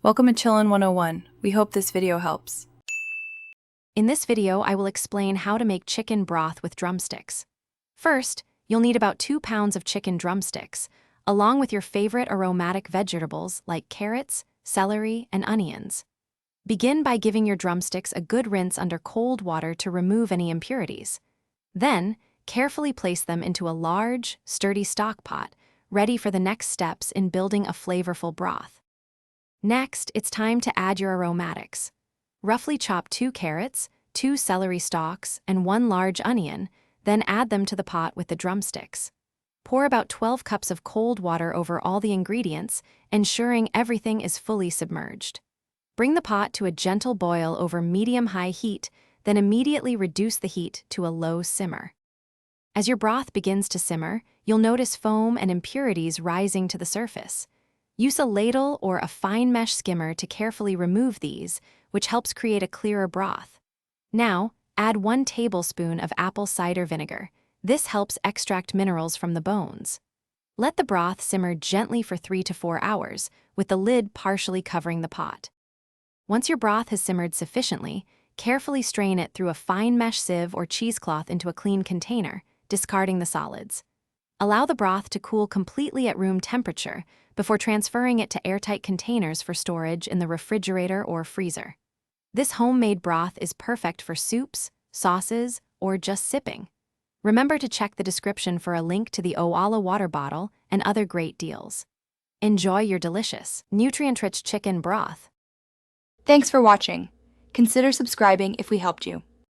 Welcome to Chillin' 101. We hope this video helps. In this video, I will explain how to make chicken broth with drumsticks. First, you'll need about 2 pounds of chicken drumsticks, along with your favorite aromatic vegetables like carrots, celery, and onions. Begin by giving your drumsticks a good rinse under cold water to remove any impurities. Then, carefully place them into a large, sturdy stock pot, ready for the next steps in building a flavorful broth. Next, it's time to add your aromatics. Roughly chop 2 carrots, 2 celery stalks, and 1 large onion, then add them to the pot with the drumsticks. Pour about 12 cups of cold water over all the ingredients, ensuring everything is fully submerged. Bring the pot to a gentle boil over medium-high heat, then immediately reduce the heat to a low simmer. As your broth begins to simmer, you'll notice foam and impurities rising to the surface. Use a ladle or a fine mesh skimmer to carefully remove these, which helps create a clearer broth. Now, add 1 tablespoon of apple cider vinegar. This helps extract minerals from the bones. Let the broth simmer gently for 3 to 4 hours, with the lid partially covering the pot. Once your broth has simmered sufficiently, carefully strain it through a fine mesh sieve or cheesecloth into a clean container, discarding the solids. Allow the broth to cool completely at room temperature before transferring it to airtight containers for storage in the refrigerator or freezer. This homemade broth is perfect for soups, sauces, or just sipping. Remember to check the description for a link to the Owala water bottle and other great deals. Enjoy your delicious, nutrient-rich chicken broth. Thanks for watching. Consider subscribing if we helped you.